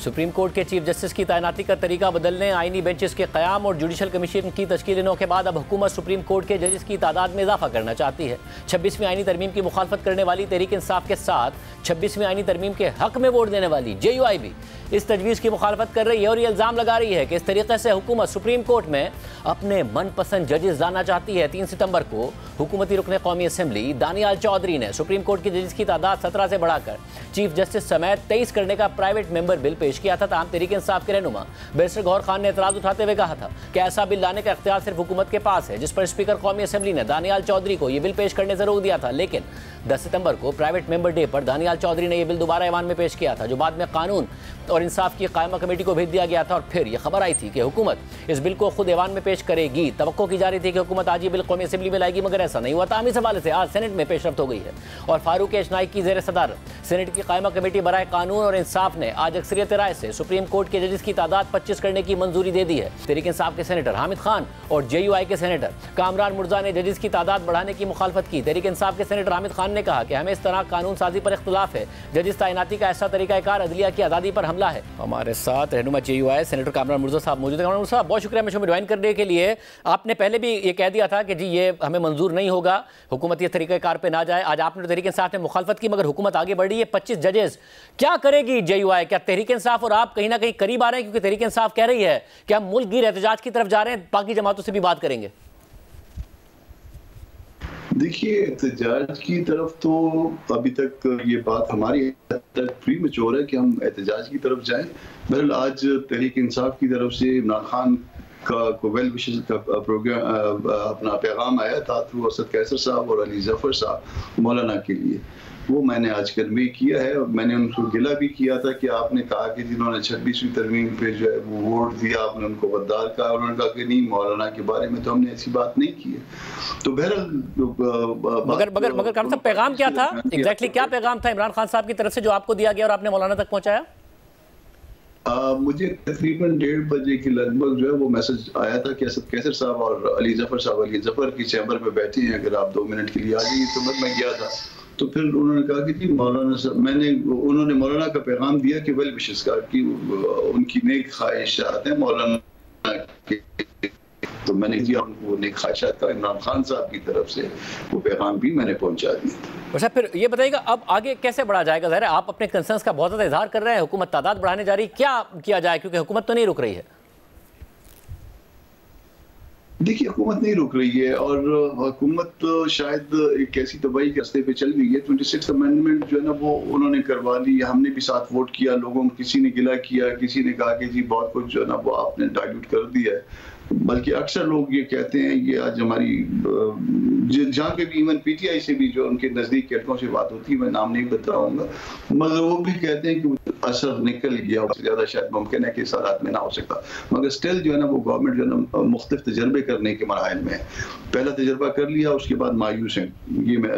Supreme court के chief justice की तैनाती का तरीका बदलने, आईनी बेंचेस के क़याम और जुडिशल कमीशन की तश्कील के बाद अब हुकूमत सुप्रीम कोर्ट के जजेस की तादाद में इजाफा करना चाहती है। 26वीं आईनी तरमीम की मुखालफत करने वाली तहरीक इंसाफ के साथ 26वीं आईनी तरमीम के हक में वोट देने वाली JUI भी इस तजवीज़ की मुखालफत कर रही है और ये इल्ज़ाम लगा रही है कि इस तरीके से हुकूमत सुप्रीम कोर्ट में अपने मनपसंद जजेस लाना चाहती है। 3 सितंबर को हुकूमती रुकन कौमी असम्बली दानियाल चौधरी ने सुप्रीम कोर्ट के जजेस की तादाद 17 से बढ़ाकर चीफ जस्टिस समेत 23 करने का प्राइवेट मेंबर बिल पेश किया था। ताहम तहरीक इंसाफ के रहनुमा बैरिस्टर गौहर खान ने एतराज़ उठाते हुए कहा था कि ऐसा बिल लाने का इख्तियार सिर्फ हुकूमत के पास है, जिस पर स्पीकर कौमी असम्बली ने दानियाल चौधरी को यह बिल पेश करने से रोक दिया था। लेकिन 10 सितंबर को प्राइवेट मेंबर डे पर दानियाल चौधरी ने यह बिल दोबारा ऐवान में पेश किया था, जो बाद में कानून और इंसाफ की कायमा कमेटी को भेज दिया गया था। और फिर यह खबर आई थी कि हुकूमत इस बिल को खुद ऐवान में पेश करेगी। तवक्को की जा रही थी कि हुकूमत आज ये बिल कौमी असम्बली में लाएगी, मगर ऐसा नहीं हुआ। तामी इस हवाले से आज सेनेट में पेशरफ्त हो गई है और फारूक एशनाई की ज़ेर सदारत सेनेट की कायमा कमेटी बराए कानून और इंसाफ ने आज अक्सरियत राय से सुप्रीम कोर्ट के जजेस की तादाद 25 करने की मंजूरी दे दी है। तहरीक इंसाफ के सेनेटर हामिद खान और JUI के सेनेटर कामरान मुर्जा ने जजेस की तादाद बढ़ाने की मुखालफत की। तहरीक इंसाफ के सेनेटर हामिद खान ने कहा कि हमें इस तरह कानून साजी पर इख्तिलाफ है, जजेस तैनाती का ऐसा तरीकाकार अदलिया की आज़ादी पर हमला है। हमारे साथ रहनुमा JUI सेनेटर कामरान मुर्जा साहब मौजूद है। कामरान मुर्जा साहब, बहुत शुक्रिया मैं ज्वाइन करने के लिए। आपने पहले भी ये कह दिया था कि जी ये हमें मंजूर नहीं होगा, हुकूमत ये तरीक़ाकार पे ना जाए। आज आपने तहरीक इंसाफ ने मुखालफत की, मगर हुकूमत आगे बढ़ रही है। 25 जजेस क्या करेगी JUI? क्या तहरीक इंसाफ और आप कहीं ना कहीं करीब आ रहे हैं? क्योंकि तहरीक इंसाफ कह रही है कि हम मुल्क गिर एहतजाज की तरफ जा रहे हैं, बाकी जमातों से भी बात करेंगे। देखिए, एहतजाज की तरफ तो अभी तक ये बात हमारी प्री मैच्योर है कि हम एहतजाज की तरफ जाएं। बहरहाल आज तहरीक इंसाफ की तरफ से इमरान खान का वेल विशेस का प्रोग्राम अपना पैगाम आया था थ्रू असद कैसर साहब और अली जफर साहब मौलाना के लिए। वो मैंने आज कन्वे किया है और मैंने उनको गिला भी किया था कि आपने कहा कि जिन्होंने 26वीं तरमीम पे जो है वो वोट दिया, आपने उनको गद्दार कहा। उन्होंने कहा कि नहीं, मौलाना के बारे में तो हमने ऐसी बात नहीं की है। तो बहरहाल मगर कामरान साहब, पैगाम क्या था एग्जैक्टली? क्या पैगाम था इमरान खान साहब की तरफ से जो आपको दिया गया और आपने मौलाना तक पहुंचाया? मुझे तकरीबन 1:30 बजे के लगभग जो है वो मैसेज आया था कि असद कैसर साहब और अली जफर की चैम्बर पे बैठे हैं, अगर आप 2 मिनट के लिए आ जाइए। तो मैं गया था, तो फिर उन्होंने कहा कि जी मौलाना साहब, उन्होंने मौलाना का पैगाम दिया कि वेल विशेस का कि उनकी नेक ख्वाहिशात हैं मौलाना के। तो मैंने दिया उनको नेक ख्वाहिशात का इमरान खान साहब की तरफ से वो पैगाम भी मैंने पहुंचा दिया। अच्छा, फिर ये बताइएगा अब आगे कैसे बढ़ा जाएगा? ज़ाहिर है आप अपने कंसर्न्स का बहुत ज़्यादा इजहार कर रहे हैं, हुकूमत तादाद बढ़ाने जा रही, क्या किया जाए? क्योंकि हुकूमत तो नहीं रुक रही है। देखिए, हुकूमत नहीं रुक रही है और हुकूमत शायद एक ऐसी तबाही के रास्ते पे चल गई है। 26th अमेंडमेंट जो है ना वो उन्होंने करवा ली, हमने भी साथ वोट किया। लोगों किसी ने गिला किया, किसी ने कहा कि जी बहुत कुछ जो है ना वो आपने डाइल्यूट कर दिया है। बल्कि अक्सर लोग ये कहते हैं, ये आज हमारी जहाँ पे भी इवन PTI से भी जो उनके नज़दीक हलकों से बात होती है, मैं नाम नहीं बताऊंगा, मगर वो भी कहते हैं कि असर निकल गया, उससे ज़्यादा शायद मुमकिन है कि इस हालात में ना हो सकता। मगर स्टिल जो है ना वो गवर्नमेंट जो है ना मुख्तलिफ तजर्बे करने के मराहिल में है। पहला तजर्बा कर लिया, उसके बाद मायूस हैं। ये मैं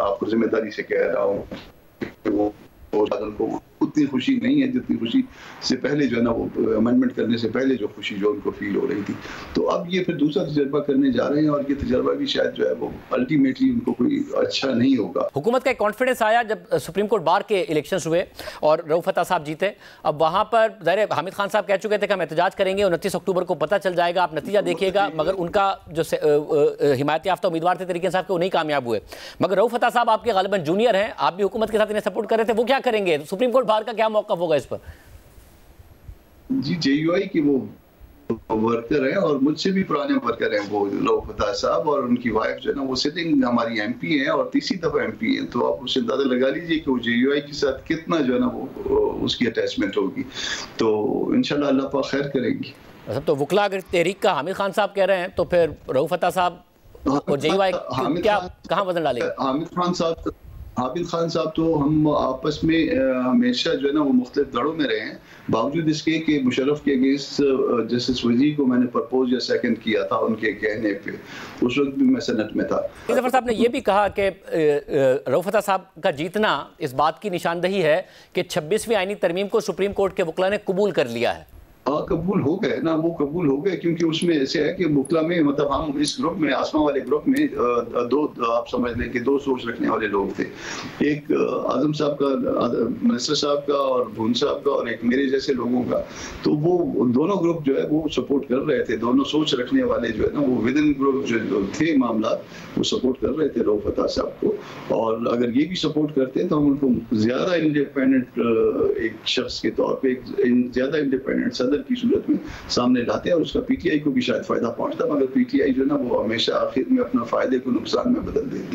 आपको जिम्मेदारी से कह रहा हूँ। उनको उतनी खुशी नहीं है जितनी खुशी से पहले जो है ना वो अमेंडमेंट करने से पहले जो खुशी जो उनको फील हो रही थी। तो अब ये फिर दूसरा तजर्बा करने जा रहे हैं और ये तजर्बा भी शायद जो है वो अल्टीमेटली उनको कोई अच्छा नहीं होगा। हुकूमत का एक कॉन्फिडेंस आया जब सुप्रीम कोर्ट बार के इलेक्शंस हुए और रऊफ अता साहब जीते। अब वहाँ पर ज़ाहिर हामिद खान साहब कह चुके थे कि हम एहतजाज करेंगे, 29 अक्टूबर को पता चल जाएगा, आप नतीजा देखिएगा। मगर उनका जो हिमायत याफ्ता उम्मीदवार थे तरीके साहब के, वो नहीं कामयाब हुए। मगर रऊफ अता साहब आपके गालिबन जूनियर हैं, आप भी हुकूमत के साथ इन्हें सपोर्ट कर रहे थे, वो क्या करेंगे? सुप्रीम कोर्ट बार का क्या मौक़िफ़ होगा इस पर? जी, JUI की वो वर्कर हैं और मुझसे भी पुराने वर्कर हैं वो रऊफ अता साहब, और उनकी वाइफ जो है ना वो सिटिंग हमारी MP हैं और तीसरी दफा MP हैं। तो आप उससे अंदाजा लगा लीजिए कि वो JUI के साथ कितना जो है ना वो उसकी अटैचमेंट होगी। तो इंशाल्लाह अल्लाह पाक खैर करेंगी। तो वकला अगर तहरीक का हामिद खान साहब कह रहे हैं तो फिर रऊफ अता साहब और JUI क्या कहाँ वजन डालेंगे? हामिद खान साहब तो हम आपस में हमेशा जो है ना वो मुख्तलिफ दड़ों में रहे हैं, बावजूद इसके कि मुशर्रफ के अगेंस्ट जस्टिस वजीर को मैंने प्रपोज या सेकंड किया था उनके कहने पे, उस वक्त भी मैं सेनेट में था। जफर साहब ने यह भी कहा कि रऊफ अता साहब का जीतना इस बात की निशानदही है कि 26वीं आईनी तरमीम को सुप्रीम कोर्ट के वकला ने कबूल कर लिया है। कबूल हो गए ना, वो कबूल हो गए, क्योंकि उसमें ऐसे है कि बुकला में मतलब हम इस ग्रुप में, आसमा वाले ग्रुप में दो, आप समझ लें कि दो सोच रखने वाले लोग थे। एक आजम साहब का, मिनिस्टर साहब का और भून साहब का, और एक मेरे जैसे लोगों का। तो वो दोनों ग्रुप जो है वो सपोर्ट कर रहे थे, दोनों सोच रखने वाले जो है ना, वो विद इन ग्रुप जो थे मामला, वो सपोर्ट कर रहे थे रऊफ अता साहब को। और अगर ये भी सपोर्ट करते तो हम उनको ज्यादा इंडिपेंडेंट एक शख्स के तौर पे, ज्यादा इंडिपेंडेंट सदर की सूरत में सामने लाते हैं, और उसका पीटीआई को भी शायद फायदा पहुंचता, मगर पीटीआई जो है ना वो हमेशा आखिर में अपना फायदे को नुकसान में बदल देती